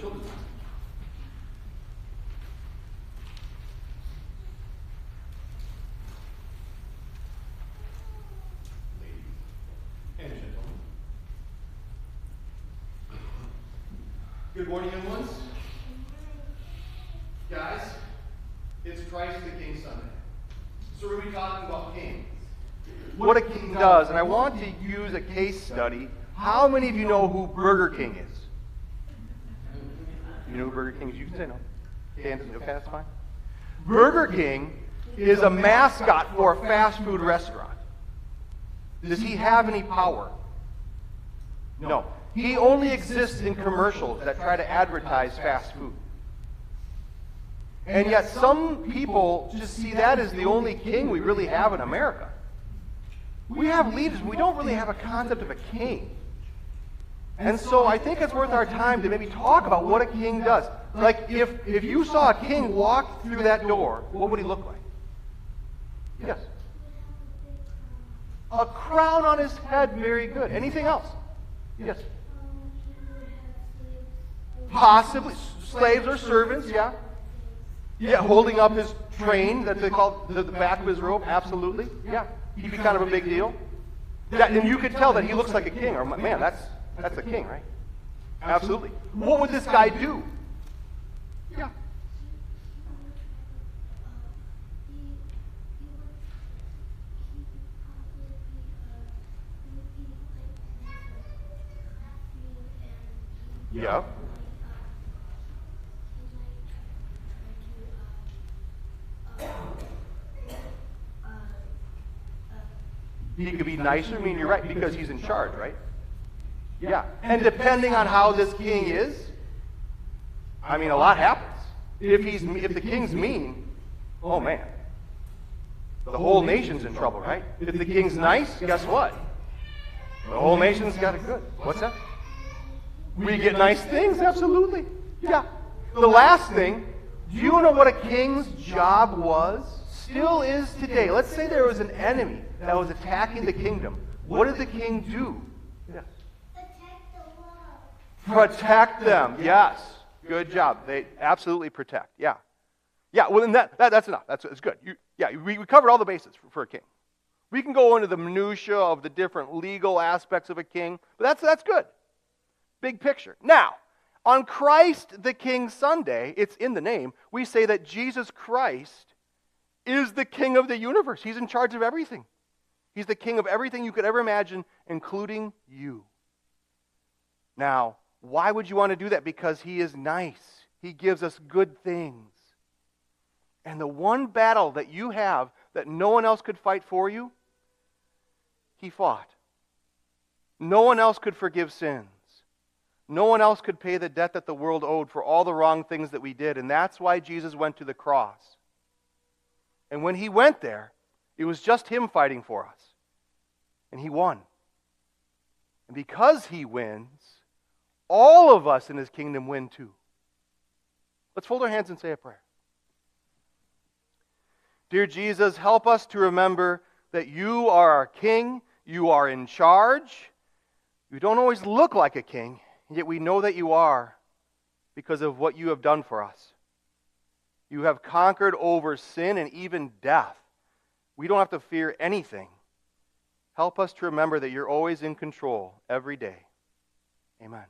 children's time. Ladies and gentlemen. Good morning, young ones. Guys, it's Christ the King Sunday. So we're going to be talking about kings. What a king does, and I want to use a case study. How many of you know who Burger King is? You know who Burger King is? You can say no. Okay, that's fine. Burger King is a mascot for a fast food restaurant. Does he have any power? No. He only exists in commercials that try to advertise fast food. And yet some people just see that as the only king we really have in America. We have leaders, we don't really have a concept of a king. And so I think it's worth our time to maybe talk about what a king does. Like if you saw a king walk through that door, what would he look like? Yes. A crown on his head, very good. Anything else? Yes. Possibly slaves or servants, yeah. Yeah, holding up his train that they call the back of his robe, absolutely. Yeah, he'd be kind of a big deal. Yeah, and you could tell that he looks like a king, or man, that's a king, right? Absolutely. What would this guy do? Yeah. Yeah. He could be nicer. I mean, you're right, because he's in charge, right? Yeah. And depending on how this king is, I mean, a lot happens. If the king's mean, oh man, the whole nation's in trouble, right? If the king's nice, guess what? The whole nation's got it good. What's that? We get nice things, absolutely. Yeah. The last thing, do you know what a king's job was? Still is today. Let's say there was an enemy that was attacking the kingdom. What did the king do? Yes. Protect the world. Protect them. Yes. Good job. They absolutely protect. Yeah. Yeah. Well, then that's enough. That's good. We covered all the bases for a king. We can go into the minutia of the different legal aspects of a king, but that's good. Big picture. Now, on Christ the King Sunday, it's in the name, we say that Jesus Christ is the king of the universe. He's in charge of everything. He's the king of everything you could ever imagine, including you. Now, why would you want to do that? Because he is nice. He gives us good things. And the one battle that you have that no one else could fight for you, he fought. No one else could forgive sins. No one else could pay the debt that the world owed for all the wrong things that we did. And that's why Jesus went to the cross. And when he went there, it was just him fighting for us. And he won. And because he wins, all of us in his kingdom win too. Let's fold our hands and say a prayer. Dear Jesus, help us to remember that you are our king. You are in charge. You don't always look like a king, yet we know that you are because of what you have done for us. You have conquered over sin and even death. We don't have to fear anything. Help us to remember that you're always in control every day. Amen.